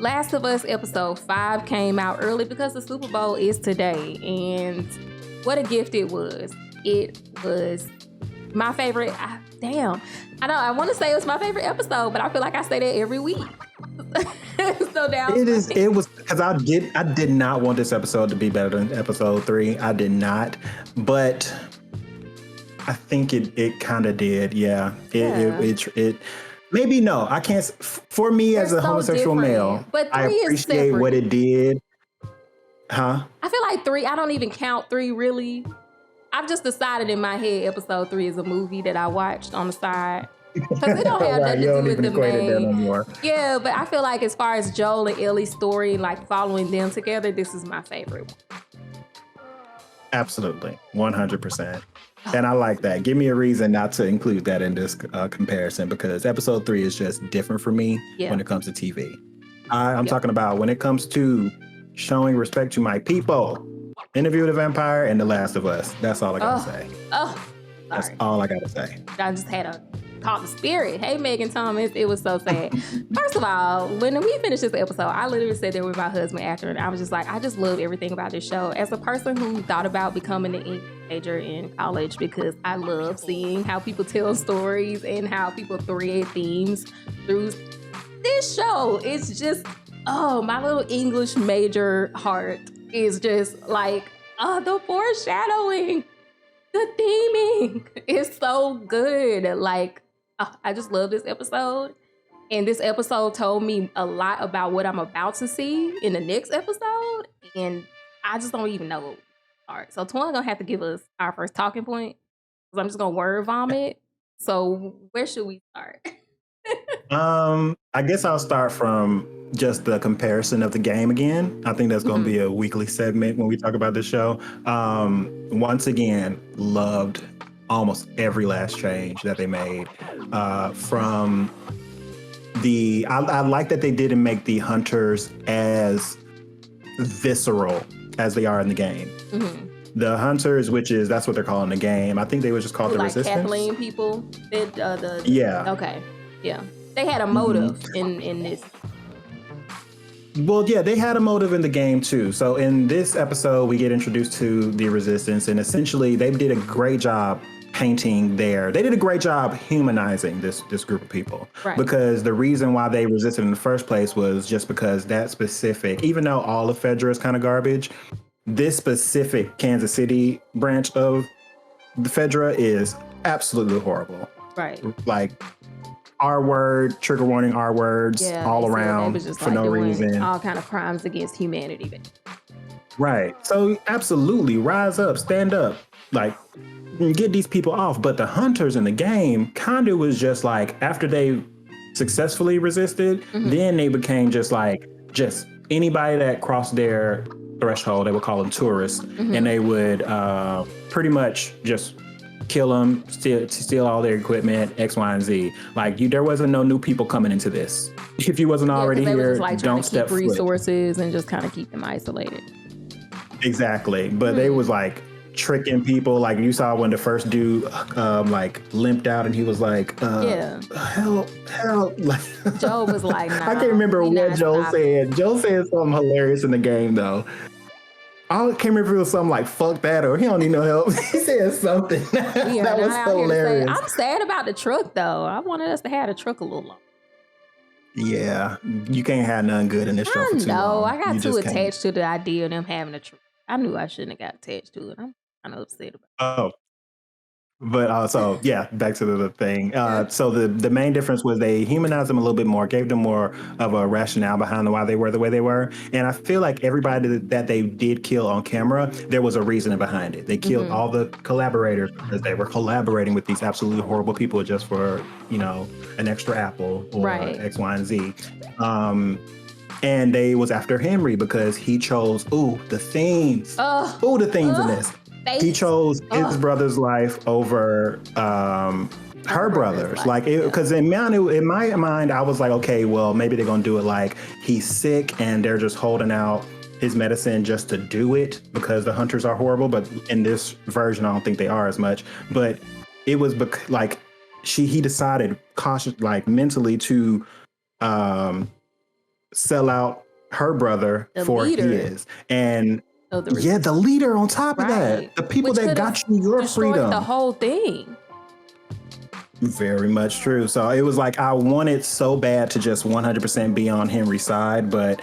Last of Us episode 5 came out early because the Super Bowl is today, and what a gift it was. It was my favorite. I want to say it was my favorite episode, but I feel like I say that every week. So now it was because I did not want this episode to be better than episode 3. I did not, but I think it kind of did. Yeah. It maybe no. I can't. For me as a homosexual male, but I appreciate what it did. Huh? I feel like 3. I don't even count 3 really. I've just decided in my head episode 3 is a movie that I watched on the side. Because it don't have nothing to do with the main. Yeah, but I feel like as far as Joel and Ellie's story, like following them together, this is my favorite one. Absolutely. 100%. And I like that. Give me a reason not to include that in this comparison, because episode 3 is just different for me when it comes to TV. I'm talking about when it comes to showing respect to my people. Interview with a Vampire and The Last of Us. That's all I gotta say. That's all I gotta say. I just had a call the spirit. Hey, Megan Thomas. It was so sad. First of all, when we finished this episode, I literally sat there with my husband after, and I was just like, I just love everything about this show. As a person who thought about becoming an English major in college, because I love seeing how people tell stories and how people thread themes through this show. It's just, my little English major heart is just like, the foreshadowing, the theming is so good. Like, I just love this episode. And this episode told me a lot about what I'm about to see in the next episode. And I just don't even know. All right, so Twan gonna have to give us our first talking point, because I'm just gonna word vomit. So where should we start? I guess I'll start from just the comparison of the game again. I think that's going to be a weekly segment when we talk about this show. Once again, loved almost every last change that they made. From the, I like that they didn't make the hunters as visceral as they are in the game. The hunters, that's what they're calling the game. I think they were just called the Resistance. Kathleen people. Yeah. Okay. Yeah. They had a motive in this. Well, yeah, they had a motive in the game too. So in this episode, we get introduced to the Resistance, and essentially they did a great job painting they did a great job humanizing this group of people. Right. Because the reason why they resisted in the first place was just because that specific, even though all of Fedra is kind of garbage, this specific Kansas City branch of the Fedra is absolutely horrible. Right. Like, R-word, trigger warning R-words all around for no reason. All kind of crimes against humanity. Right. So absolutely, rise up, stand up, like get these people off. But the hunters in the game kind of was just like, after they successfully resisted, then they became just anybody that crossed their threshold, they would call them tourists, and they would pretty much just kill them, steal all their equipment, X, Y, and Z. Like, there wasn't no new people coming into this. If you wasn't already here, don't step foot. Resources and just kind of keep them isolated. Exactly. But they was like tricking people. Like, you saw when the first dude like limped out and he was like, help. Like, Joe was like, nah, I can't remember what Joe said. Joe said something hilarious in the game though. I can't remember if it was something like "fuck that" or "he don't need no help." He said something that was so hilarious. I'm sad about the truck though. I wanted us to have the truck a little longer. Yeah, you can't have nothing good in this show for too long. I got too attached to the idea of them having a truck. I knew I shouldn't have got attached to it. I'm kind of upset about it. But also, back to the thing. So the main difference was they humanized them a little bit more, gave them more of a rationale behind why they were the way they were. And I feel like everybody that they did kill on camera, there was a reason behind it. They killed all the collaborators because they were collaborating with these absolutely horrible people just for, an extra apple or X, Y, and Z. And they was after Henry because he chose, the themes. The themes in this. He chose his brother's life over her brother's. Like, because in my mind, I was like, okay, well, maybe they're gonna do it like he's sick and they're just holding out his medicine just to do it because the hunters are horrible. But in this version, I don't think they are as much. But it was like he decided mentally to sell out her brother The for leader his. And of the yeah, the leader on top of that. The people Which that could got have you your destroyed freedom. the whole thing. Very much true. So it was like I wanted so bad to just 100% be on Henry's side, but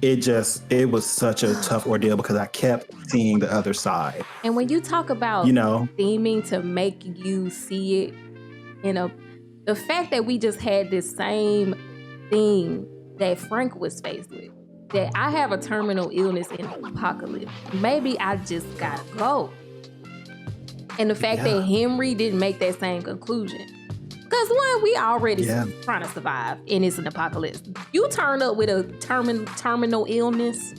it was such a tough ordeal because I kept seeing the other side. And when you talk about You know, theming to make you see it the fact that we just had this same thing that Frank was faced with, that I have a terminal illness in the apocalypse. Maybe I just gotta go. And the fact that Henry didn't make that same conclusion. Because one, we already trying to survive and it's an apocalypse. You turn up with a terminal illness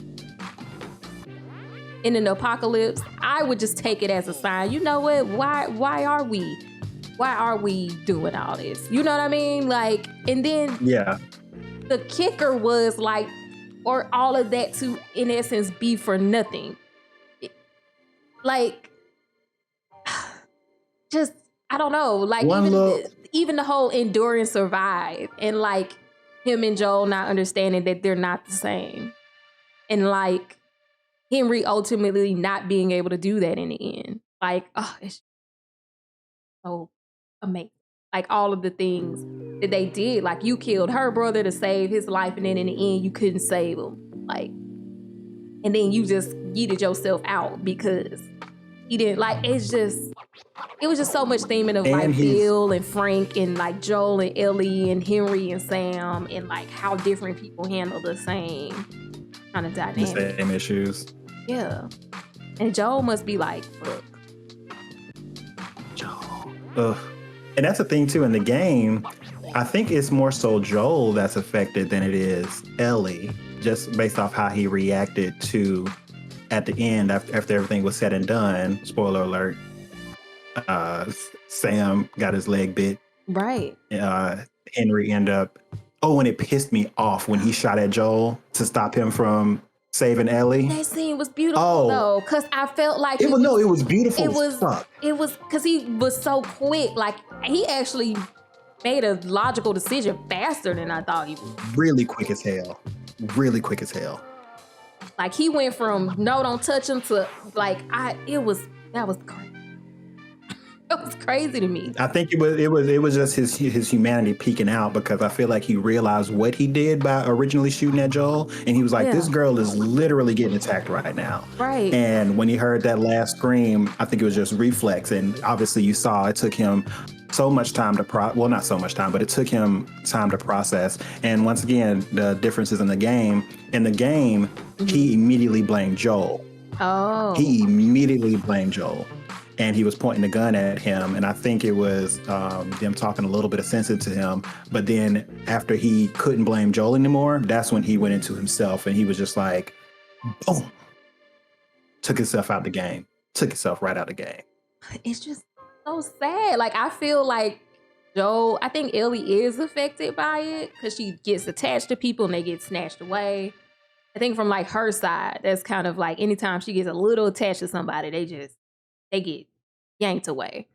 in an apocalypse, I would just take it as a sign. You know what? Why are we doing all this? You know what I mean? Like, and then the kicker was like, or all of that to, in essence, be for nothing. Like, just, I don't know. Like, even the whole endure and survive, and like him and Joel not understanding that they're not the same, and like Henry ultimately not being able to do that in the end. Like, oh, it's so amazing. Like all of the things that they did. Like, you killed her brother to save his life, and then in the end you couldn't save him. Like, and then you just yeeted yourself out because he didn't. Like, it was just so much theming of like Bill and Frank and like Joel and Ellie and Henry and Sam, and like how different people handle the same kind of dynamic. The same issues. Yeah. And Joel must be like, fuck. Joel. Ugh. And that's the thing too, in the game, I think it's more so Joel that's affected than it is Ellie, just based off how he reacted to at the end after everything was said and done. Spoiler alert. Sam got his leg bit. Right. Henry ended up. Oh, and it pissed me off when he shot at Joel to stop him from saving Ellie. That scene was beautiful though, because I felt like it was beautiful. It was because he was so quick. Like, he actually made a logical decision faster than I thought he would. Really quick as hell. Like, he went from no, don't touch him to like that was crazy. That was crazy to me. I think it was just his humanity peeking out, because I feel like he realized what he did by originally shooting at Joel, and he was like, this girl is literally getting attacked right now. Right. And when he heard that last scream, I think it was just reflex, and obviously you saw it took him so much time to not so much time, but it took him time to process. And once again, the differences in the game. In the game, he immediately blamed Joel. Oh. He immediately blamed Joel. And he was pointing the gun at him. And I think it was them talking a little bit of sense into him. But then after he couldn't blame Joel anymore, that's when he went into himself. And he was just like, boom. Took himself out the game. Took himself right out the game. It's just so sad. Like, I feel like Joel, I think Ellie is affected by it because she gets attached to people and they get snatched away. I think from like her side, that's kind of like anytime she gets a little attached to somebody, they get yanked away.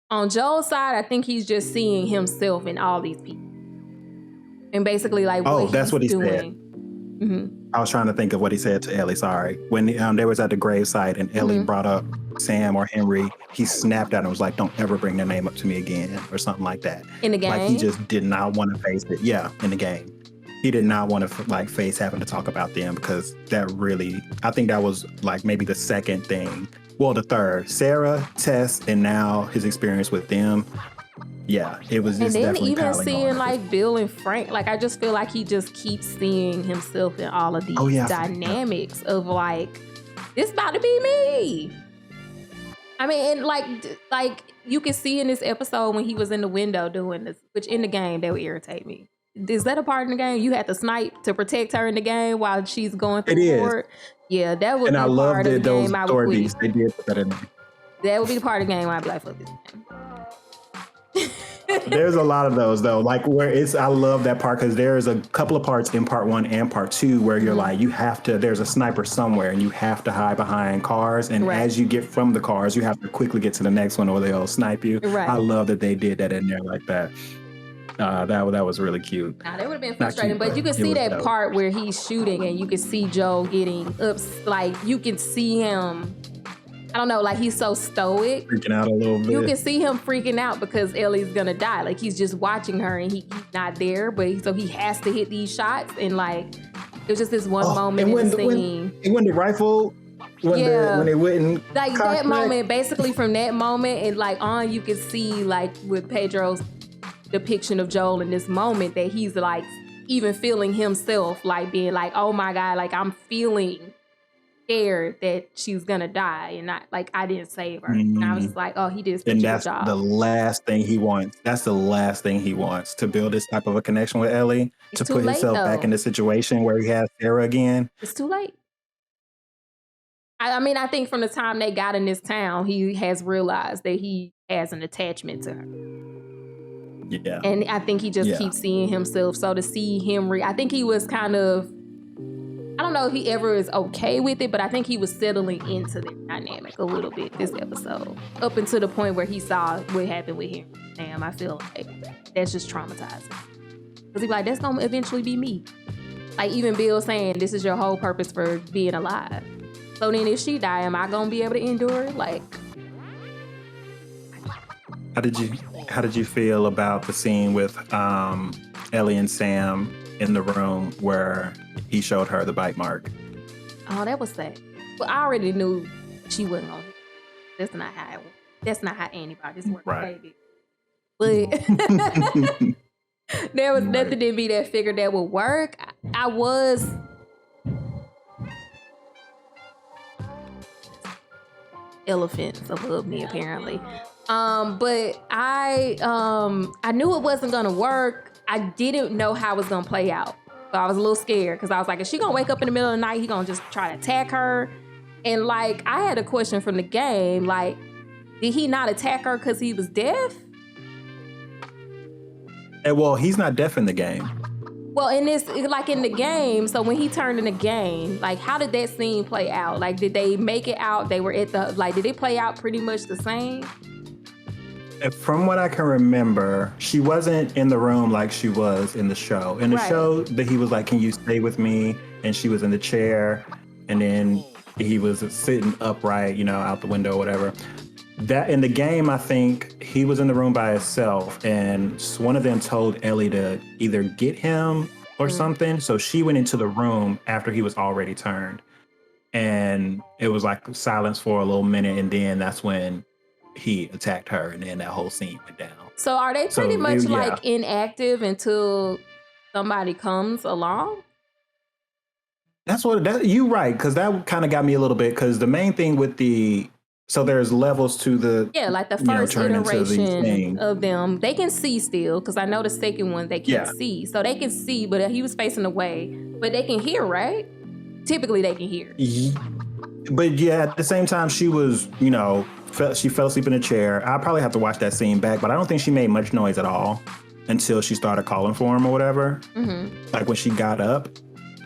On Joel's side, I think he's just seeing himself in all these people. And basically like that's what he doing. said. Mm-hmm. I was trying to think of what he said to Ellie, sorry. When they was at the gravesite and Ellie brought up Sam or Henry, he snapped at him and was like, don't ever bring their name up to me again, or something like that. In the game? Like, he just did not want to face it. Yeah, in the game. He did not want to like face having to talk about them, because that really, I think that was like maybe the second thing. Well, the third, Sarah, Tess, and now his experience with them. Yeah, it was just definitely. And then even seeing like Bill and Frank, like I just feel like he just keeps seeing himself in all of these dynamics of like, this about to be me. I mean, and like you can see in this episode when he was in the window doing this, which in the game that would irritate me. Is that a part in the game? You had to snipe to protect her in the game while she's going through the Hoard? Yeah, that would be a part of the game I would quit. They did put that in there. That would be the part of the game I'd be like, fuck this game. There's a lot of those though, like where I love that part, because there's a couple of parts in part 1 and part 2 where you're like, there's a sniper somewhere and you have to hide behind cars, and as you get from the cars, you have to quickly get to the next one or they'll snipe you. Right. I love that they did that in there like that. That was really cute. Now, that would have been Not frustrating, cute, but you could it see was that dope. part where he's shooting and you could see Joel getting like you can see him, I don't know, like he's so stoic. Freaking out a little bit. You can see him freaking out because Ellie's gonna die. Like he's just watching her and he's not there, but so he has to hit these shots and like it was just this one moment in the scene. When the rifle, when it wouldn't like that moment, basically from that moment and like on, you can see like with Pedro's depiction of Joel in this moment that he's like even feeling himself, like being like, oh my God, like I'm feeling scared that she's gonna die and not like I didn't save her. And I was just like, oh, he did such a good job. The last thing he wants. That's the last thing he wants, to build this type of a connection with Ellie, to put himself back in the situation where he has Sarah again. It's too late. I mean, I think from the time they got in this town, he has realized that he has an attachment to her. Yeah. And I think he just keeps seeing himself. So to see him, I think he was kind of, I don't know if he ever is okay with it, but I think he was settling into the dynamic a little bit this episode. Up until the point where he saw what happened with him. Damn, I feel like that's just traumatizing. Because he's like, that's going to eventually be me. Like even Bill saying, this is your whole purpose for being alive. So then if she die, am I going to be able to endure? Like, How did you feel about the scene with Ellie and Sam in the room where he showed her the bite mark? Oh, that was sad. Well, I already knew she wasn't gonna. That's not how it works. That's not how antibodies work, baby. But there was nothing in me that figured that would work. I was. Elephants above me, apparently. But I knew it wasn't gonna work. I didn't know how it was gonna play out. So I was a little scared because I was like, is she gonna wake up in the middle of the night? He gonna just try to attack her? And like, I had a question from the game. Like, did he not attack her because he was deaf? Well, he's not deaf in the game. Well, in this, like in the game, so when he turned in the game, like how did that scene play out? Like, did they make it out? They were at the, like, did it play out pretty much the same? From what I can remember, she wasn't in the room like she was in the show. In the show, that he was like, can you stay with me? And she was in the chair. And then he was sitting upright, you know, out the window or whatever. That in the game, I think he was in the room by himself. And one of them told Ellie to either get him or something. So she went into the room after he was already turned. And it was like silence for a little minute. And then that's when he attacked her, and then that whole scene went down. So are they pretty much like inactive until somebody comes along? That's what you right, because that kind of got me a little bit, because the main thing with so there's levels to the like the first iteration of them, they can see still, because I know the second one they can't see, so they can see, but he was facing away, but they can hear, right? Typically they can hear. But yeah, at the same time, she was, you know, she fell asleep in a chair. I'll probably have to watch that scene back, but I don't think she made much noise at all until she started calling for him or whatever. Like when she got up.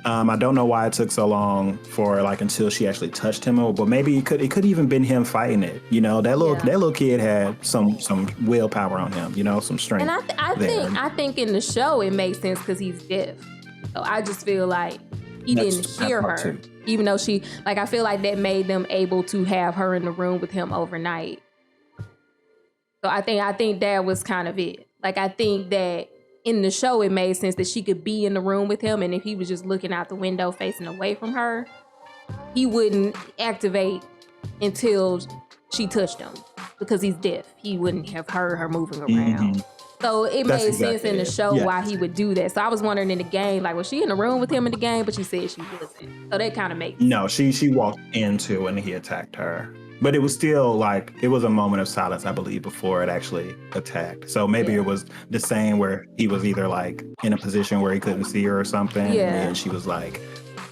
I don't know why it took so long for like until she actually touched him, but maybe it could even been him fighting it. You know, that little kid had some willpower on him. You know, some strength. And I think in the show it makes sense because he's deaf. So I just feel like he didn't hear her. Too. Even though she, like, I feel like that made them able to have her in the room with him overnight. So I think that was kind of it. Like, I think that in the show, it made sense that she could be in the room with him. And if he was just looking out the window facing away from her, he wouldn't activate until she touched him because he's deaf. He wouldn't have heard her moving around. So it made sense in the show why he would do that. So I was wondering in the game, like, was she in the room with him in the game? But she said she wasn't. So that kind of makes sense. No, she walked into and he attacked her. But it was still like, it was a moment of silence, I believe, before it actually attacked. So maybe it was the same where he was either like in a position where he couldn't see her or something. Yeah. And then she was like,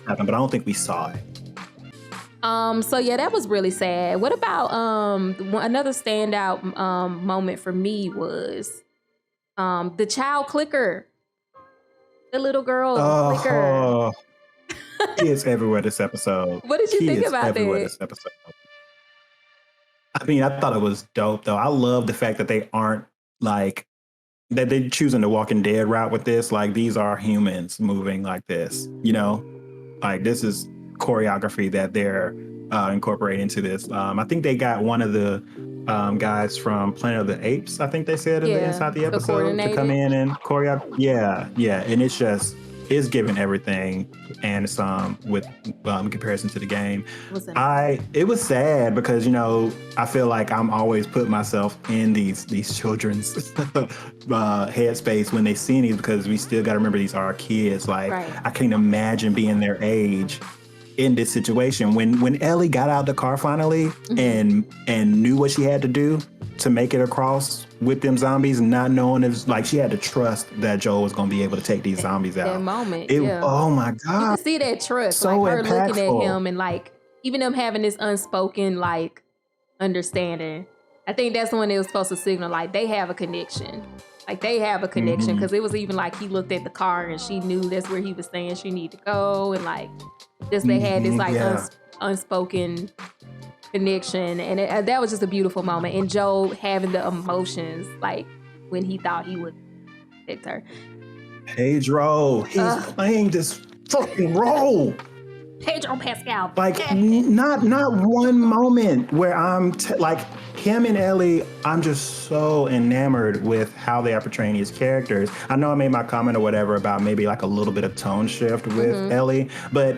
but I don't think we saw it. So yeah, that was really sad. What about another standout moment for me was the child clicker, the little girl clicker. He is everywhere this episode. What did you think about that? This episode. I mean, I thought it was dope though. I love the fact that they aren't like that they're choosing the Walking Dead route with this. Like, these are humans moving like this, like this is choreography that they're incorporating into this. I think they got one of the guys from Planet of the Apes, I think they said inside the episode, to come in and choreograph. Yeah. And it's giving everything and some with in comparison to the game. It was sad because I feel like I'm always putting myself in these children's headspace when they see these, because we still got to remember these are our kids. Like, I can't imagine being their age in this situation. When Ellie got out the car finally and knew what she had to do to make it across with them zombies, not knowing if, like, she had to trust that Joel was going to be able to take these zombies out. That moment, oh my God. You can see that trust, so like her impactful. looking at him and like even them having this unspoken like understanding. I think that's when it was supposed to signal like they have a connection. Like they have a connection, because it was even like he looked at the car and she knew that's where he was saying she needed to go, and like this they had this like unspoken connection, and that was just a beautiful moment. And Joe having the emotions like when he thought he would protect her. Pedro, he's playing this fucking role. Pedro Pascal. Like, not one moment where I'm like him and Ellie, I'm just so enamored with how they are portraying these characters. I know I made my comment or whatever about maybe like a little bit of tone shift with Ellie, but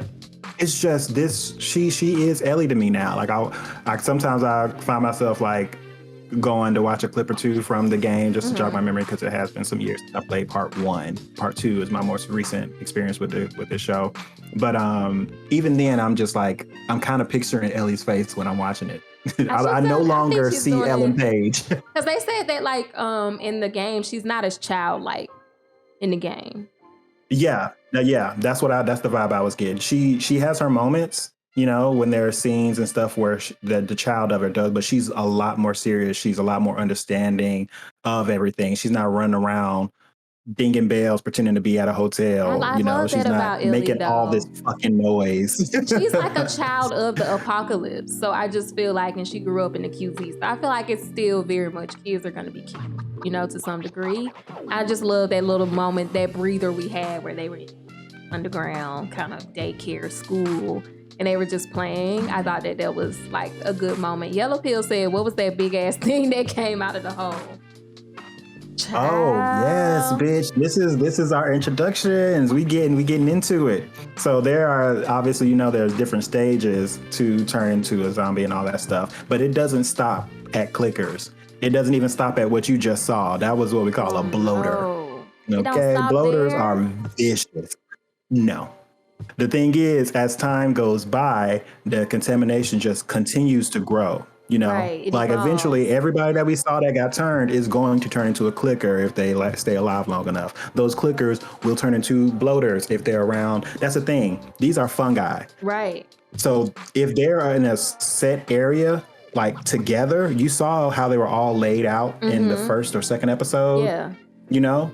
it's just this, she is Ellie to me now. Like I sometimes I find myself like going to watch a clip or two from the game just to jog my memory, because it has been some years since I played part 1. Part 2 is my most recent experience with the show. But even then, I'm just like, I'm kind of picturing Ellie's face when I'm watching it. I no longer see Ellen Page. Because they said that like in the game, she's not as childlike in the game. Yeah, that's the vibe I was getting. She has her moments, when there are scenes and stuff where the child of her does, but she's a lot more serious. She's a lot more understanding of everything. She's not running around dinging bells, pretending to be at a hotel. I love she's that not about Ellie, making all this fucking noise. She's like a child of the apocalypse. So I just feel like, and she grew up in the QZ, so I feel like it's still very much kids are going to be cute, to some degree. I just love that little moment, that breather we had where they were underground kind of daycare school and they were just playing. I thought that was like a good moment. Yellow Pill said, what was that big ass thing that came out of the hole? Child. Oh yes, bitch. This is our introductions. We getting into it. So there are obviously, there's different stages to turn into a zombie and all that stuff, but it doesn't stop at clickers. It doesn't even stop at what you just saw. That was what we call a bloater. No. Okay, bloaters are vicious. No. The thing is, as time goes by, the contamination just continues to grow. Right, like evolves. Eventually everybody that we saw that got turned is going to turn into a clicker if they stay alive long enough. Those clickers will turn into bloaters if they're around. That's the thing. These are fungi. Right. So if they're in a set area, like together, you saw how they were all laid out in the first or second episode. Yeah.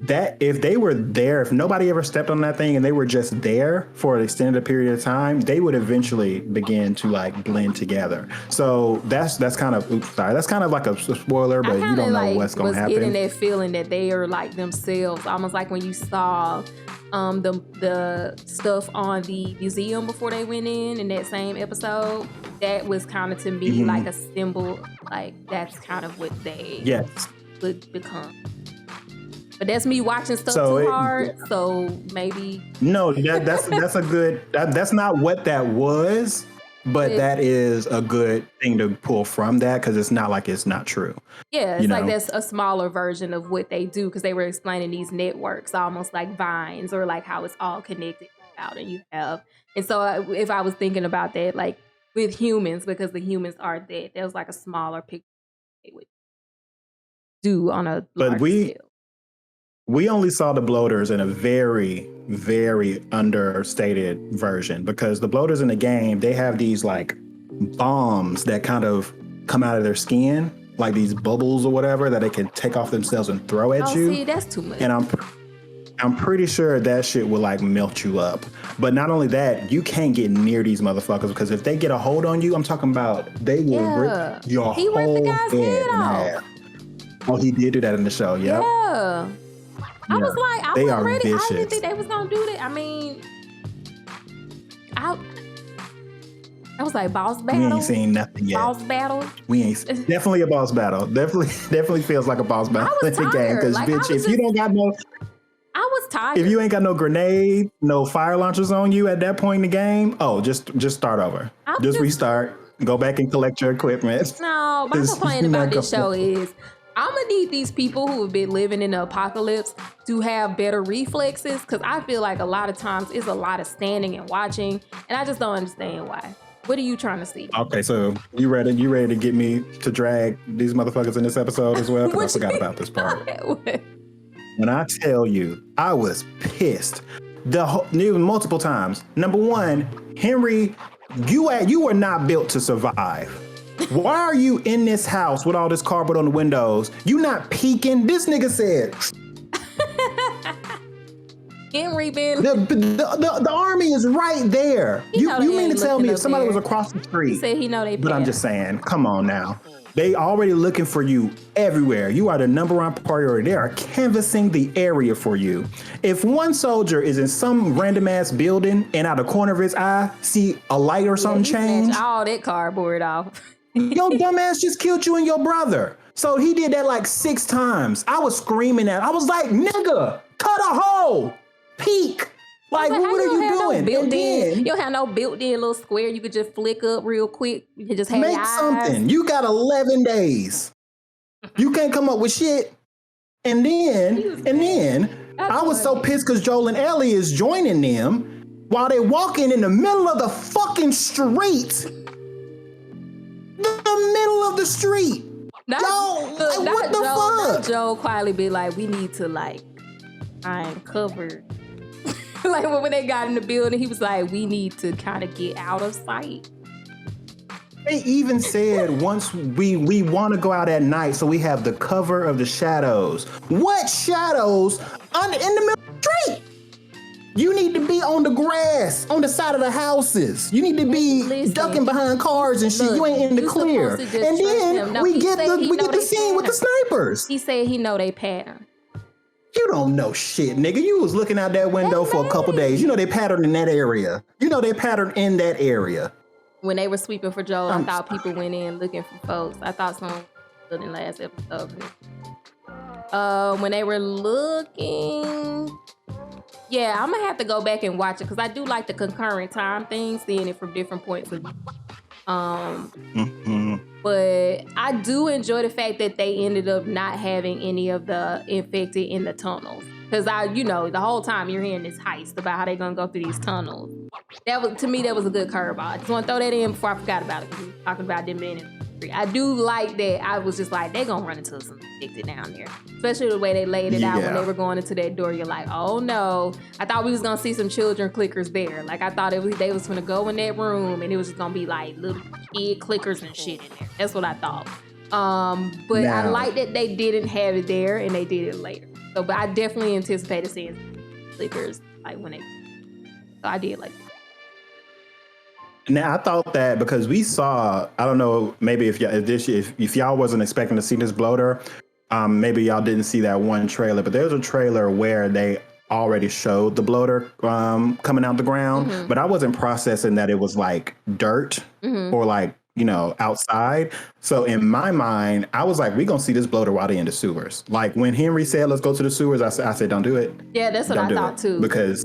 That if they were there, if nobody ever stepped on that thing and they were just there for an extended period of time, they would eventually begin to like blend together. So that's kind of that's kind of like a spoiler, but you don't know what's going to happen. I was getting that feeling that they are like themselves, almost like when you saw the stuff on the museum before they went in that same episode. That was kind of to me like a symbol, like that's kind of what they would become. But that's me watching stuff too hard, so maybe. No, that's a good. That's not what that was, but that is a good thing to pull from that, because it's not like it's not true. Yeah, it's like that's a smaller version of what they do, because they were explaining these networks almost like vines, or like how it's all connected out, and you have. And so if I was thinking about that, like with humans, because the humans are dead, that was like a smaller picture they would do on a larger scale. We only saw the bloaters in a very, very understated version, because the bloaters in the game, they have these like bombs that kind of come out of their skin, like these bubbles or whatever that they can take off themselves and throw at you. See, that's too much. And I'm pretty sure that shit will like melt you up. But not only that, you can't get near these motherfuckers, because if they get a hold on you, I'm talking about they will rip your whole head off. Oh, he did do that in the show. Yep. Yeah. I was like, I They wasn't are ready. I vicious. didn't think they was gonna do that. I mean, I was like, boss battle. We ain't seen nothing yet. Boss battle. We ain't definitely a boss battle. Definitely feels like a boss battle I in was the game. Because tired. Like, bitch, if you don't got no, I was tired. if you ain't got no grenade, no fire launchers on you at that point in the game, oh, just start over. Just restart. Go back and collect your equipment. No, my complaint about this show is I'm gonna need these people who have been living in the apocalypse to have better reflexes, because I feel like a lot of times it's a lot of standing and watching, and I just don't understand why. What are you trying to see? Okay, so you ready to get me to drag these motherfuckers in this episode as well? Because I forgot about this part. When I tell you, I was pissed. Multiple times. Number one, Henry, you were not built to survive. Why are you in this house with all this cardboard on the windows? You not peeking? This nigga said. Henry been. The army is right there. You mean to tell me if somebody was across the street? He said he know they. But I'm just saying, come on now. They already looking for you everywhere. You are the number one priority. They are canvassing the area for you. If one soldier is in some random ass building and out of the corner of his eye see a light or something change, all that cardboard off. Your dumbass just killed you and your brother. So he did that like 6 times. I was screaming at. I was like, nigga, cut a hole, peek. Like, what are you doing? No, and then, you don't have no built-in little square you could just flick up real quick. You can just have make something. You got 11 days. You can't come up with shit. And then I was so pissed because Joel and Ellie is joining them while they walking in the middle of the fucking street. The middle of the street. What the fuck? Joel quietly be like, we need to find cover. Like when they got in the building, he was like, we need to kind of get out of sight. They even said once we want to go out at night, so we have the cover of the shadows. What shadows? In the middle of the street. You need to be on the grass, on the side of the houses. You need to be ducking behind cars and shit. You ain't in the clear. And then we get the scene with the snipers. He said he know they pattern. You don't know shit, nigga. You was looking out that window for a couple days. You know they patterned in that area. When they were sweeping for Joel, I thought people went in looking for folks. I thought someone did in last episode. When they were looking, yeah, I'm gonna have to go back and watch it because I do like the concurrent time thing, seeing it from different points of view. But I do enjoy the fact that they ended up not having any of the infected in the tunnels. Because the whole time you're hearing this heist about how they're gonna go through these tunnels. To me, that was a good curveball. I just want to throw that in before I forgot about it. Because we were talking about them being in the street. I do like that. I was just like, they're gonna run into some infected down there. Especially the way they laid it out when they were going into that door. You're like, oh no. I thought we was gonna see some children clickers there. Like I thought they was gonna go in that room and it was just gonna be like little kid clickers and shit in there. That's what I thought. But I like that they didn't have it there and they did it later. So, but I definitely anticipated seeing clickers when they. So I did like that. Now I thought that because we saw, I don't know, maybe if y'all wasn't expecting to see this bloater, maybe y'all didn't see that one trailer. But there's a trailer where they already showed the bloater coming out the ground, but I wasn't processing that it was like dirt or outside. So in my mind, I was like, we gonna see this bloater while they in the sewers. Like when Henry said, let's go to the sewers, I said, don't do it. Yeah, that's what I thought too. Because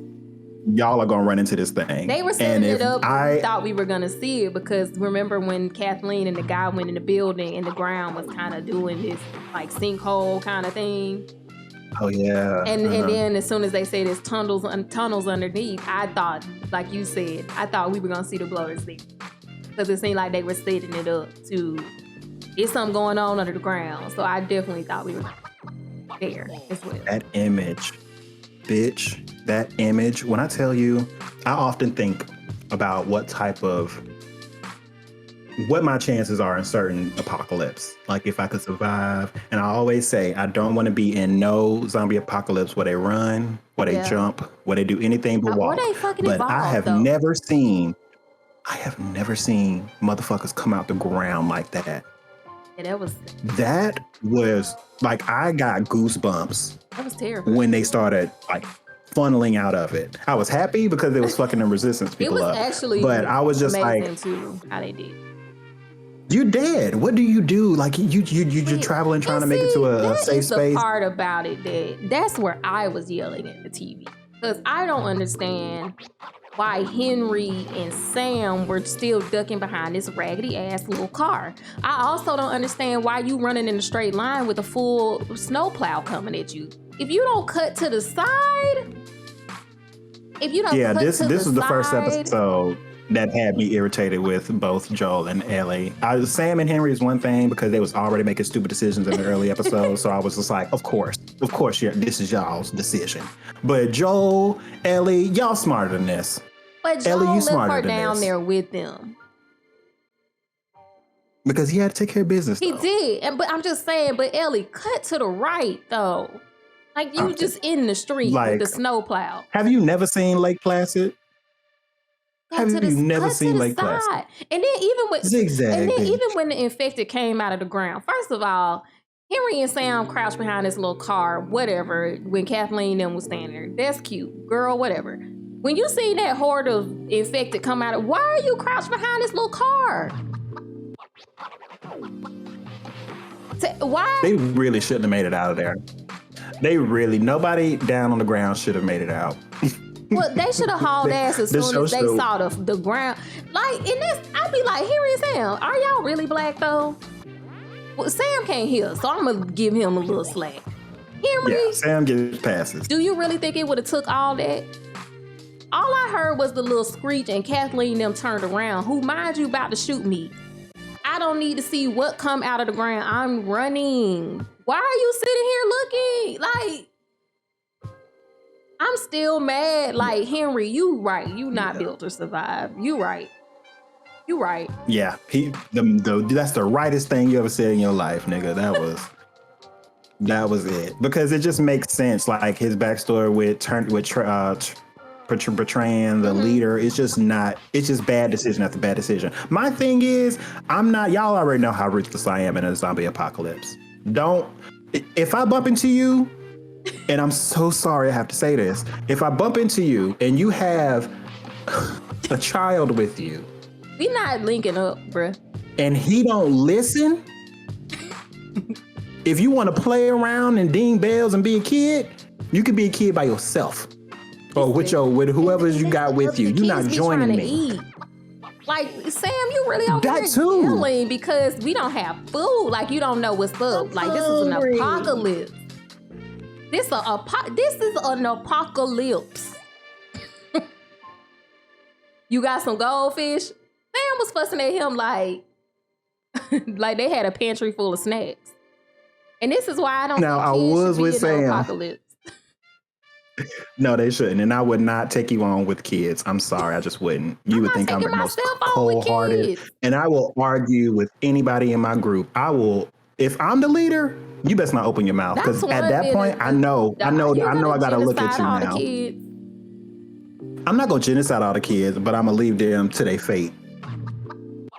y'all are gonna run into this thing. They were setting it up. We thought we were gonna see it because remember when Kathleen and the guy went in the building and the ground was kind of doing this sinkhole kind of thing. Oh yeah. And then as soon as they say there's tunnels underneath, I thought, like you said, I thought we were gonna see the bloaters there. Because it seemed like they were setting it up to get something going on under the ground. So I definitely thought we were there as well. That image, bitch, that image. When I tell you, I often think about what my chances are in certain apocalypse. Like if I could survive. And I always say, I don't want to be in no zombie apocalypse where they run, where they jump, where they do anything but walk. But I have never seen motherfuckers come out the ground like that. Yeah, That was like, I got goosebumps that was terrible. when they started like funneling out of it. I was happy because it was fucking the resistance It people was up. actually But I was just amazing like, too how they did. you dead. What do you do? Like you're traveling, trying to make it to a safe That is space. the part about it that's where I was yelling at the TV. Because I don't understand why Henry and Sam were still ducking behind this raggedy ass little car. I also don't understand why you running in a straight line with a full snowplow coming at you. If you don't cut to the side, this is the first episode that had me irritated with both Joel and Ellie. Sam and Henry is one thing because they was already making stupid decisions in the early episodes, so I was just like, of course, yeah, this is y'all's decision. But Joel, Ellie, y'all smarter than this. But Joel Ellie, you left smarter her than down this. there with them. Because he had to take care of business. He though. did, but I'm just saying. But Ellie, cut to the right though. Like you just in the street with the snowplow. Have you never seen Lake Placid? Have you never seen Lake Placid? And then Zigzag. even when the infected came out of the ground, first of all, Henry and Sam crouched behind this little car, whatever, when Kathleen and them was standing there. That's cute. Girl, whatever. When you see that horde of infected come out of, why are you crouched behind this little car? Why? They really shouldn't have made it out of there. Nobody down on the ground should have made it out. Well, they should have hauled ass as soon as they saw the ground. Like, in this, I'd be like, Henry and Sam, are y'all really black though? Well, Sam can't hear, so I'm gonna give him a little slack. Henry, Yeah, Sam gets passes. do you really think it would have took all that? All I heard was the little screech and Kathleen them turned around, who, mind you, about to shoot me. I don't need to see what come out of the ground. I'm running. Why are you sitting here looking? Like, I'm still mad. Like, Henry, you right. You not built to survive. You right. Yeah, that's the rightest thing you ever said in your life, nigga. That was it. Because it just makes sense. Like his backstory with betraying the leader. It's just bad decision after bad decision. My thing is, y'all already know how ruthless I am in a zombie apocalypse. If I bump into you, and I'm so sorry I have to say this, if I bump into you and you have a child with you, we not linking up, bruh. And he don't listen, if you want to play around and ding bells and be a kid, you can be a kid by yourself. Or with whoever you got with you. You're not joining me. Like, Sam, you really over that here too. yelling because we don't have food. Like, you don't know what's up. Like, this is an apocalypse. This is an apocalypse. You got some goldfish? Sam was fussing at him like they had a pantry full of snacks. And this is why I don't now, I was with Sam. Apocalypse. No, they shouldn't. And I would not take you on with kids. I'm sorry. I just wouldn't. You would think I'm the most cold-hearted. And I will argue with anybody in my group. If I'm the leader, you best not open your mouth. Because at that point, I know I got to look at you now. I'm not going to genocide all the kids, but I'm going to leave them to their fate.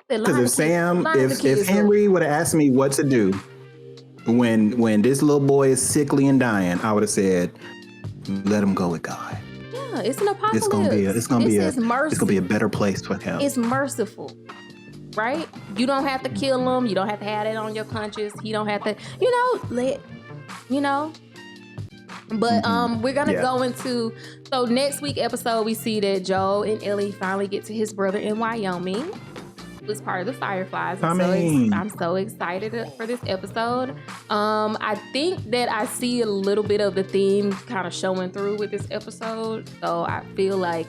Because if Henry would have asked me what to do when this little boy is sickly and dying, I would have said, let him go with God. Yeah, it's an apocalypse. It's gonna be a better place for him. It's merciful, right? You don't have to kill him. You don't have to have it on your conscience. You don't have to, But we're gonna go into next week episode. We see that Joel and Ellie finally get to his brother in Wyoming. Was part of the Fireflies. I'm so excited for this episode. I think that I see a little bit of the theme kind of showing through with this episode. So I feel like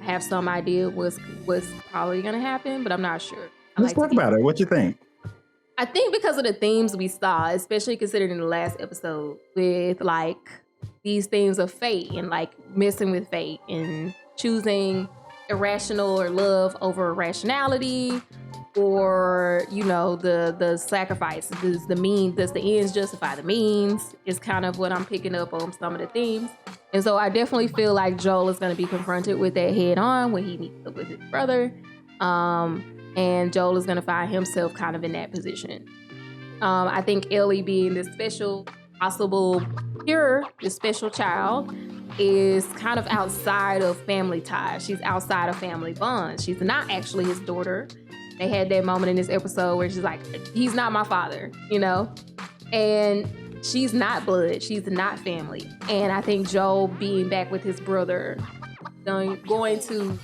I have some idea what's probably going to happen, but I'm not sure. Let's talk about it. What you think? I think because of the themes we saw, especially considering the last episode with like these themes of fate and like messing with fate and choosing irrational or love over rationality, or the sacrifice. Does the ends justify the means? Is kind of what I'm picking up on some of the themes. And so I definitely feel like Joel is going to be confronted with that head on when he meets up with his brother, and Joel is going to find himself kind of in that position. I think Ellie being this special, possible, this special child is kind of outside of family ties. She's outside of family bonds. She's not actually his daughter. They had that moment in this episode where she's like, he's not my father, you know? And she's not blood. She's not family. And I think Joel being back with his brother, going to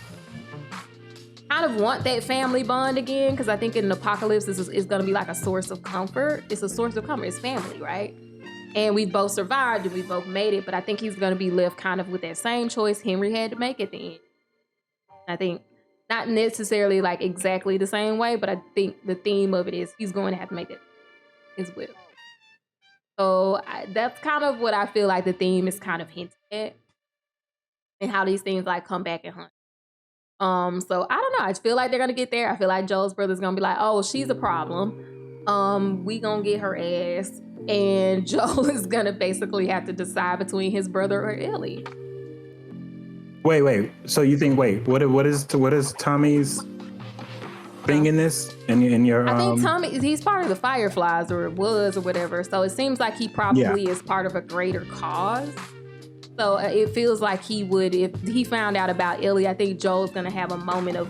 kind of want that family bond again, because I think in an apocalypse, this is going to be like a source of comfort. It's a source of comfort. It's family, right? And we both survived and we both made it, but I think he's going to be left kind of with that same choice Henry had to make at the end. I think not necessarily like exactly the same way, but I think the theme of it is he's going to have to make it as well. So that's kind of what I feel like the theme is kind of hinting at, and how these things like come back and hunt. So I don't know. I feel like they're gonna get there. I feel like Joel's brother's gonna be like, "Oh, she's a problem. We gonna get her ass," and Joel is gonna basically have to decide between his brother or Ellie. Wait. So you think? What is Tommy's thing in this? In your? I think Tommy, he's part of the Fireflies, or was, or whatever. So it seems like he probably is part of a greater cause. So it feels like he would, if he found out about Ellie, I think Joel's going to have a moment of,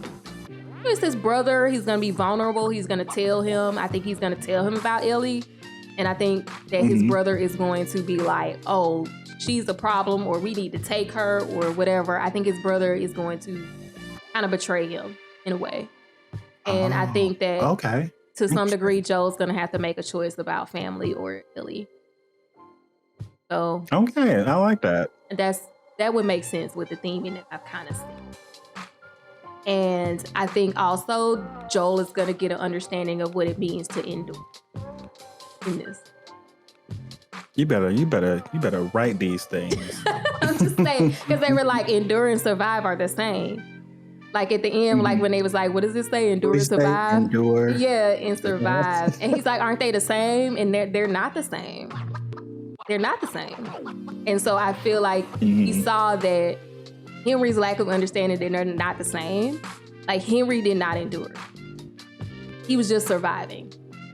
it's his brother, he's going to be vulnerable, he's going to tell him, I think he's going to tell him about Ellie, and I think that his brother is going to be like, oh, she's a problem, or we need to take her, or whatever. I think his brother is going to kind of betray him in a way. And I think that to some degree, Joel's going to have to make a choice about family or Ellie. So okay, I like that. That would make sense with the theming that I've kind of seen. And I think also Joel is going to get an understanding of what it means to endure in this. You better write these things. I'm just saying, because they were like, endure and survive are the same. Like at the end, like when they was like, what does it say? Endure and survive? Endure. Yeah, and survive. And he's like, aren't they the same? And they're not the same. They're not the same. And so I feel like he saw that Henry's lack of understanding that they're not the same. Like Henry did not endure. He was just surviving.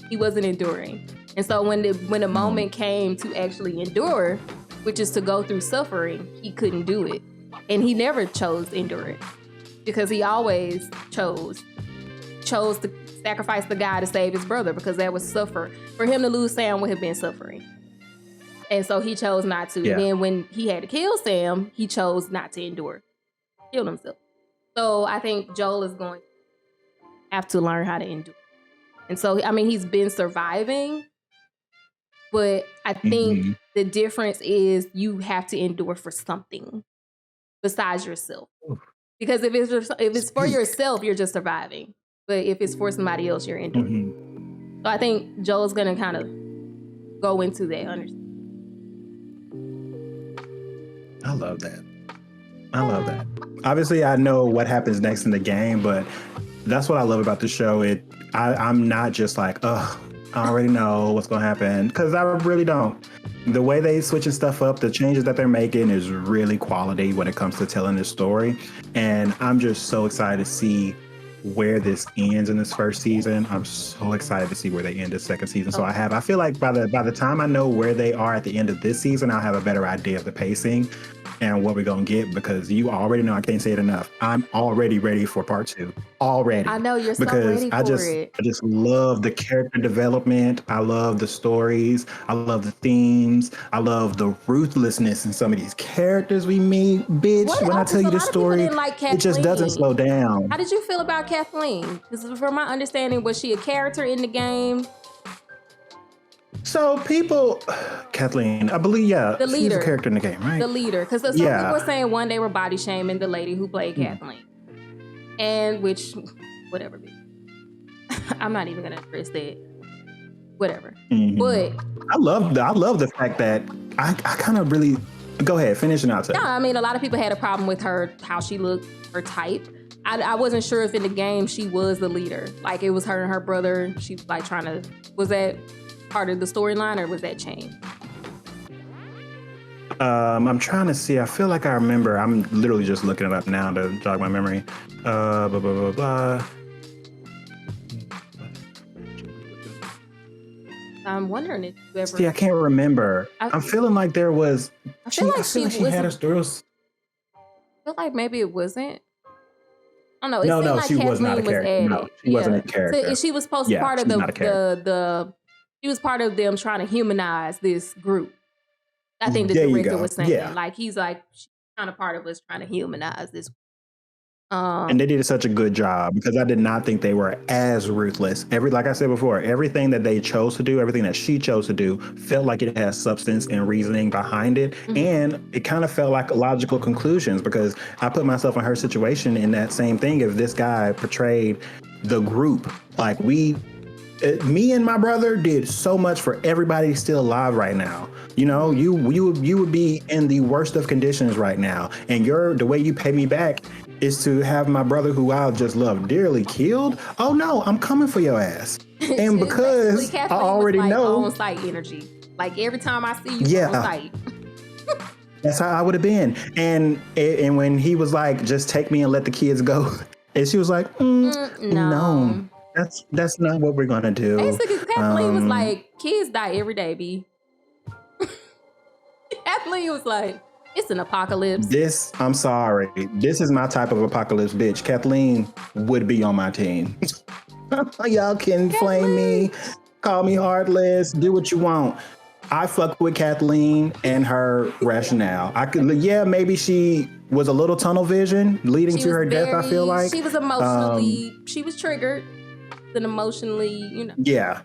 He wasn't enduring. And so when the moment came to actually endure, which is to go through suffering, he couldn't do it. And he never chose endurance, because he always chose to sacrifice the guy to save his brother, because that was suffer. For him to lose Sam would have been suffering. And so he chose not to. Yeah. And then when he had to kill Sam, he chose not to endure. Killed himself. So I think Joel is going to have to learn how to endure. And so, I mean, he's been surviving, but I think the difference is you have to endure for something besides yourself. Because if it's for yourself, you're just surviving. But if it's for somebody else, you're enduring. So I think Joel's going to kind of go into that understanding. I love that. Obviously, I know what happens next in the game, but that's what I love about the show. I'm not just like, I already know what's going to happen, because I really don't. The way they switching stuff up, the changes that they're making is really quality when it comes to telling this story. And I'm just so excited to see where this ends in this first season. I'm so excited to see where they end this second season. So I feel like by the time I know where they are at the end of this season, I'll have a better idea of the pacing and what we're going to get, because you already know, I can't say it enough, I'm already ready for part 2. Already. I know you're so ready for it. I just love the character development. I love the stories. I love the themes. I love the ruthlessness in some of these characters we meet. Bitch, when I tell you this story, it just doesn't slow down. How did you feel about Kathleen? Because from my understanding, was she a character in the game? So Kathleen, I believe, the leader, she's a character in the game, right? The leader, because some people were saying one they were body shaming the lady who played Kathleen, and which, whatever. I'm not even gonna address that. Whatever. But I love the fact that I kind of really go ahead, finish and I'll tell. No, I mean, a lot of people had a problem with her, how she looked, her type. I wasn't sure if in the game she was the leader, like it was her and her brother. She was like trying to. Was that part of the storyline, or was that changed? I'm trying to see. I feel like I remember. I'm literally just looking it up now to jog my memory. Blah, blah, blah, blah. I'm wondering if you ever. See, I can't remember. I'm feeling like there was. I feel like she had a story. I feel like maybe it wasn't. I don't know. It No, seemed no, like she was not a Kathleen character. No, she wasn't a character. So she was supposed to be part of she was part of them trying to humanize this group. I think the director was saying, like, he's like, she's kind of part of us trying to humanize this. And they did such a good job because I did not think they were as ruthless. Like I said before, everything that they chose to do, everything that she chose to do, felt like it has substance and reasoning behind it. Mm-hmm. And it kind of felt like logical conclusions because I put myself in her situation in that same thing. If this guy portrayed the group, like me and my brother did so much for everybody still alive right now. You know, you would be in the worst of conditions right now. And the way you pay me back is to have my brother, who I just love dearly, killed. Oh no, I'm coming for your ass. And because I already know on site energy. Like every time I see you on site. That's how I would have been. And when he was like, just take me and let the kids go. And she was like, no. That's not what we're gonna do. Basically, Kathleen was like, kids die every day, B. Kathleen was like, it's an apocalypse. I'm sorry. This is my type of apocalypse, bitch. Kathleen would be on my team. Y'all can flame me, call me heartless, do what you want. I fuck with Kathleen and her rationale. Maybe she was a little tunnel vision leading to her death, I feel like. She was emotionally, she was triggered. And emotionally, Yeah.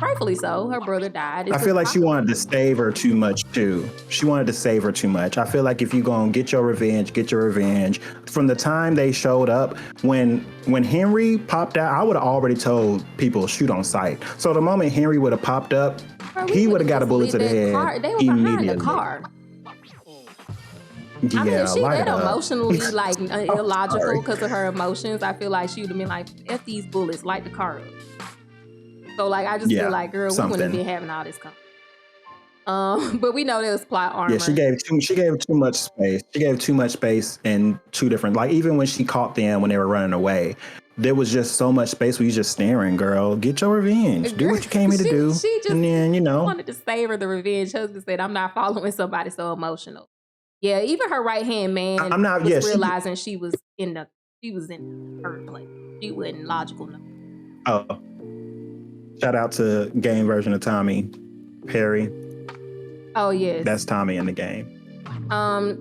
Rightfully so. Her brother died. I feel like she wanted to save her too much too. I feel like if you gonna get your revenge, get your revenge. From the time they showed up, when Henry popped out, I would have already told people shoot on sight. So the moment Henry would have popped up, he would have got a bullet to the head. They were behind the car. Yeah, I mean, she got emotionally illogical because of her emotions. I feel like she would have been like, F these bullets, light the car up. So like, I just feel like, girl, we wouldn't have been having all this but we know there was plot armor. Yeah, she gave too much space. She gave too much space and two different, like even when she caught them when they were running away, there was just so much space where you just staring, girl, get your revenge. Do what you came here to do. She just and then, wanted to savor the revenge. Husband said, I'm not following somebody so emotional. Yeah, even her right-hand man was realizing she was in her place. She wasn't logical enough. Oh. Shout out to game version of Tommy Perry. Oh, yes. That's Tommy in the game.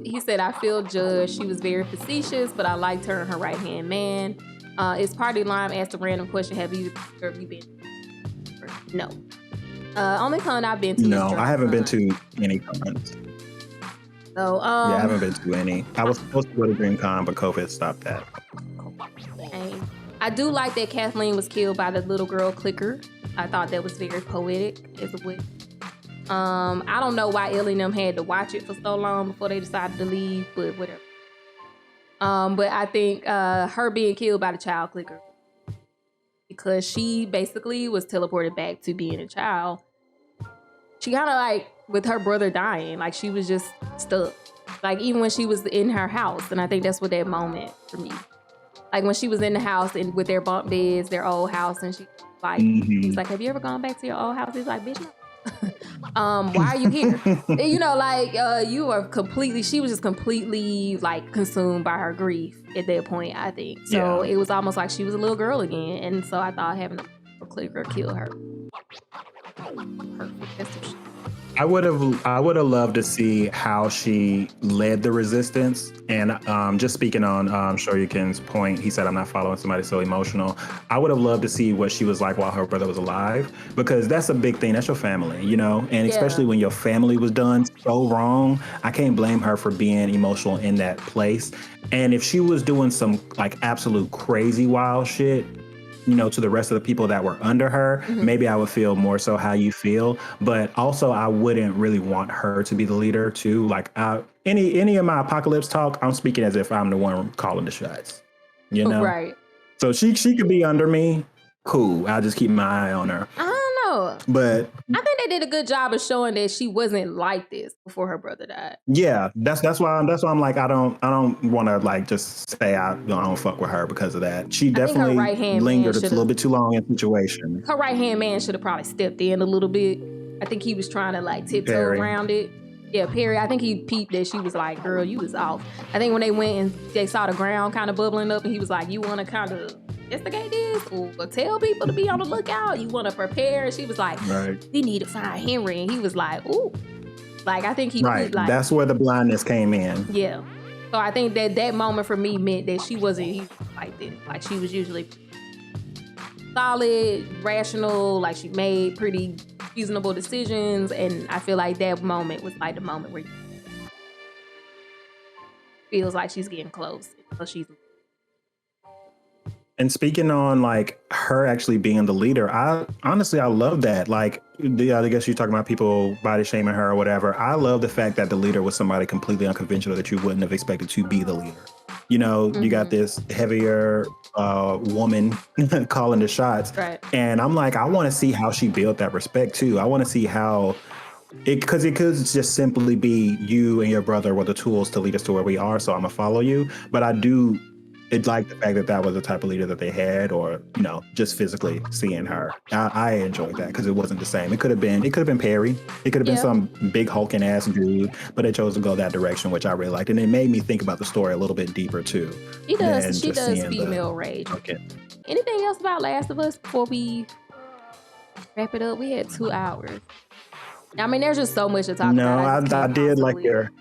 He said, I feel judged. She was very facetious, but I liked her and her right-hand man. Is Party Lime asked a random question, have you been? No. Only con I've been to. No, I haven't been to any cons. So, I haven't been to any. I was supposed to go to DreamCon, but COVID stopped that. I do like that Kathleen was killed by the little girl clicker. I thought that was very poetic as a witch. I don't know why Ellie and them had to watch it for so long before they decided to leave, but whatever. But I think her being killed by the child clicker, because she basically was teleported back to being a child. She kind of like, with her brother dying, like she was just stuck. Like even when she was in her house, and I think that's what that moment for me. Like when she was in the house and with their bunk beds, their old house, and she like, he's like, have you ever gone back to your old house? He's like, bitch, no. Why are you here? You are she was just completely like consumed by her grief at that point, I think. So it was almost like she was a little girl again. And so I thought having a clicker kill her. Perfect. That's the shit. I would have loved to see how she led the resistance. And just speaking on Shoryuken's point, he said, I'm not following somebody so emotional. I would have loved to see what she was like while her brother was alive, because that's a big thing. That's your family, and especially when your family was done so wrong, I can't blame her for being emotional in that place. And if she was doing some like absolute crazy wild shit, to the rest of the people that were under her, maybe I would feel more so how you feel. But also, I wouldn't really want her to be the leader too. Like any of my apocalypse talk, I'm speaking as if I'm the one calling the shots. Right. So she could be under me. Cool. I'll just keep my eye on her. I don't know. know. But I think they did a good job of showing that she wasn't like this before her brother died. yeah, that's why I'm like I don't want to like just say I don't fuck with her because of that. She definitely lingered a little bit too long in situations. Her right hand man should have probably stepped in a little bit. I think he was trying to like tiptoe around it. Yeah, Perry. I think he peeped that she was like, "Girl, you was off." I think when they went and they saw the ground kind of bubbling up, and he was like, "You want to kind of instigate this or tell people to be on the lookout? You want to prepare?" And she was like, "We need to find Henry." And he was like, "Ooh." Like, I think he right. Like, that's where the blindness came in. Yeah. So I think that moment for me meant that she wasn't like this. Like, she was usually solid, rational, like she made pretty reasonable decisions. And I feel like that moment was like the moment where feels like she's getting close. So she's. And speaking on like her actually being the leader, I love that. Like, I guess you're talking about people body shaming her or whatever. I love the fact that the leader was somebody completely unconventional that you wouldn't have expected to be the leader. You know, you got this heavier woman calling the shots. Right. And I'm like, I want to see how she built that respect too. I want to see how because it could just simply be you and your brother were the tools to lead us to where we are. So I'm gonna follow you. But I do. It like the fact that was the type of leader that they had, or just physically seeing her. I enjoyed that because it wasn't the same. It could have been Perry. It could have been some big hulking ass dude, but they chose to go that direction, which I really liked, and it made me think about the story a little bit deeper too. She does female rage. Okay. Anything else about Last of Us before we wrap it up? We had 2 hours. I mean, there's just so much to talk about. No, I did like your.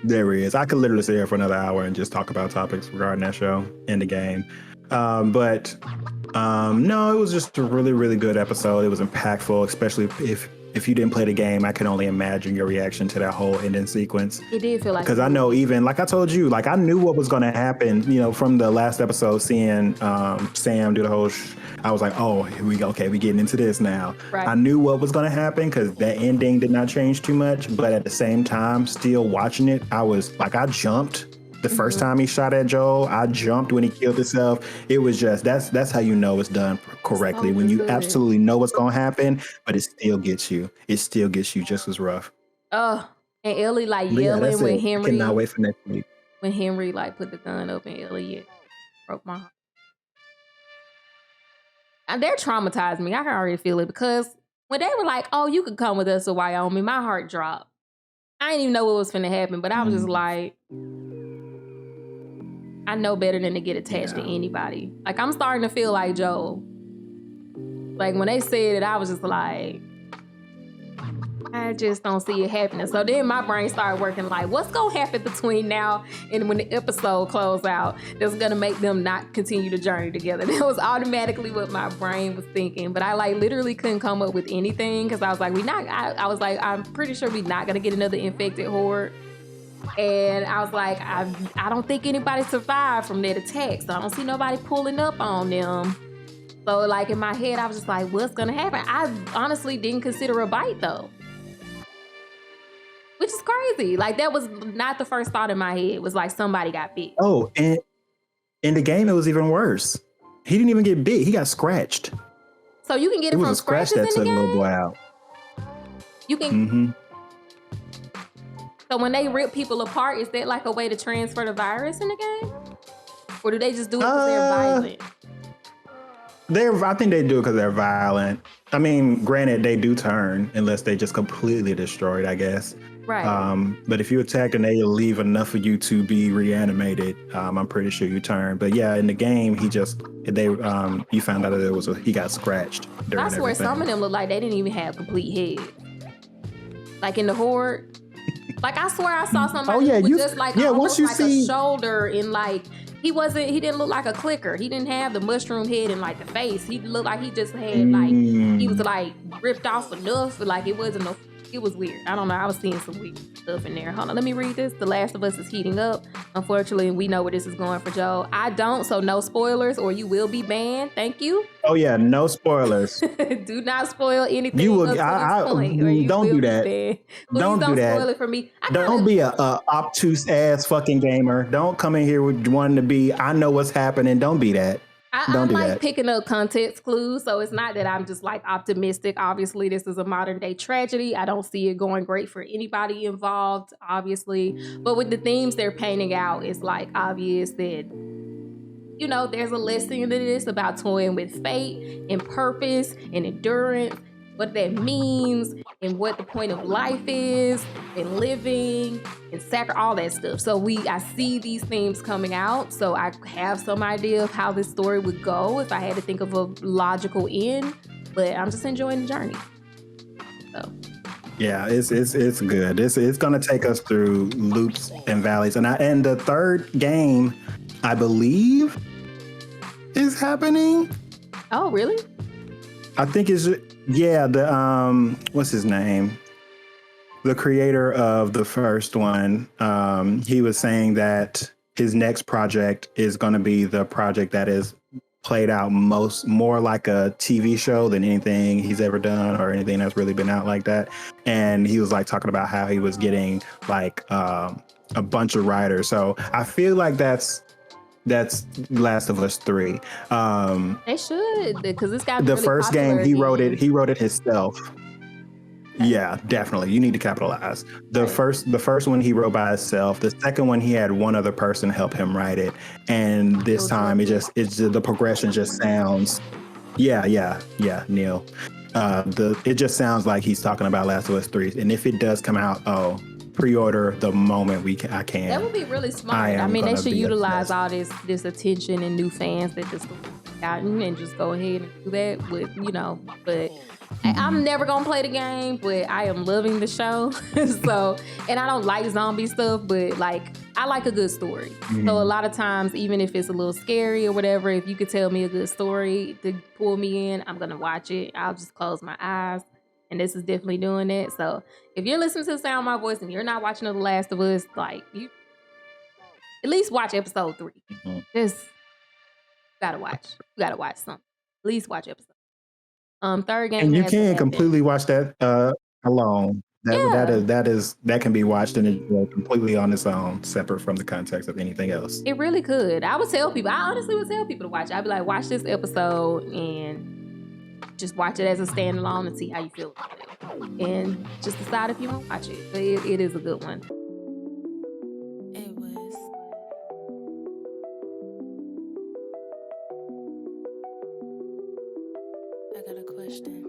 There he is. I could literally sit here for another hour and just talk about topics regarding that show and the game. No, it was just a really, really good episode. It was impactful, especially if you didn't play the game. I can only imagine your reaction to that whole ending sequence. It did feel like, because I know, even like I told you, like I knew what was going to happen. From the last episode, seeing Sam do the whole. I was like, oh, here we go. Okay, we getting into this now. Right. I knew what was going to happen because that ending did not change too much. But at the same time, still watching it, I was like, I jumped. The first time he shot at Joel, I jumped when he killed himself. It was just, that's how you know it's done correctly. When you absolutely know what's going to happen, but it still gets you. It still gets you just as rough. Oh, and Ellie like yelling when Henry. I cannot wait for next week. When Henry like put the gun up and Ellie broke my heart. And they're traumatized me. I can already feel it because when they were like, oh, you could come with us to Wyoming, my heart dropped. I didn't even know what was finna happen, but I was just like, I know better than to get attached to anybody. Like, I'm starting to feel like Joel. Like, when they said it, I was just like, I just don't see it happening. So then my brain started working like, what's going to happen between now and when the episode closes out that's going to make them not continue the journey together? That was automatically what my brain was thinking. But I like literally couldn't come up with anything because I was like, I was like, I'm pretty sure we're not going to get another infected Hoard. And I was like, I don't think anybody survived from that attack. So I don't see nobody pulling up on them. So like in my head, I was just like, what's going to happen? I honestly didn't consider a bite though. Which is crazy. Like, that was not the first thought in my head. It was like somebody got bit. Oh, and in the game, it was even worse. He didn't even get bit. He got scratched. So you can get it from scratches in the game? It was a scratch that took a little boy out. You can... So when they rip people apart, is that like a way to transfer the virus in the game? Or do they just do it because they're violent? I think they do it because they're violent. I mean, granted, they do turn unless they just completely destroyed, I guess. Right. But if you attack and they leave enough of you to be reanimated, I'm pretty sure you turn. But yeah, in the game, you found out that he got scratched. I swear some of them look like they didn't even have complete head. Like in the Hoard. Like I swear I saw somebody just like almost like a shoulder and like he didn't look like a clicker. He didn't have the mushroom head and like the face. He looked like he just had like he was like ripped off enough, but like it wasn't no. It was weird. I don't know. I was seeing some weird stuff in there. Hold on, let me read this. The Last of Us is heating up. Unfortunately, we know where this is going for Joel. I don't, so no spoilers or you will be banned. Thank you. Oh yeah, no spoilers. Do not spoil anything. You will. Don't do that. Don't do that. Spoil it for me. Don't be a obtuse ass fucking gamer. Don't come in here with wanting to be. I know what's happening. Don't be that. I'm Don't do like that. picking up context clues, so it's not that I'm just like optimistic. Obviously, this is a modern day tragedy. I don't see it going great for anybody involved, obviously. But with the themes they're painting out, it's like obvious that, you know, there's a lesson in this about toying with fate and purpose and endurance, what that means and what the point of life is and living and all that stuff. So I see these themes coming out. So I have some idea of how this story would go if I had to think of a logical end, but I'm just enjoying the journey. So Yeah, it's good. It's gonna take us through loops and valleys. And the third game, I believe, is happening. Oh, really? I think the what's his name? The creator of the first one, he was saying that his next project is going to be the project that is played out more like a TV show than anything he's ever done or anything that's really been out like that. And he was like talking about how he was getting like a bunch of writers. So I feel like that's Last of Us 3. They should, because it's got The really first game he wrote it himself. Yeah, definitely. You need to capitalize. The first one he wrote by himself. The second one he had one other person help him write it. And this time the progression just sounds Neil. It just sounds like he's talking about Last of Us 3. And if it does come out, pre-order the moment I can. That would be really smart. I mean, they should utilize all this attention and new fans that this gotten and just go ahead and do that with, you know, but I'm never gonna play the game, but I am loving the show. So, and I don't like zombie stuff, but like I like a good story. So a lot of times, even if it's a little scary or whatever, if you could tell me a good story to pull me in, I'm gonna watch it. I'll just close my eyes. And this is definitely doing that. So if you're listening to the sound of my voice and you're not watching The Last of Us, like you at least watch episode 3. Just gotta watch. You gotta watch something. At least watch episode. Third game. And you can't completely watch that alone. That can be watched and it's completely on its own, separate from the context of anything else. It really could. I honestly would tell people to watch it. I'd be like, watch this episode and just watch it as a standalone and see how you feel about it. And just decide if you want to watch it. But it is a good one. It was. I got a question.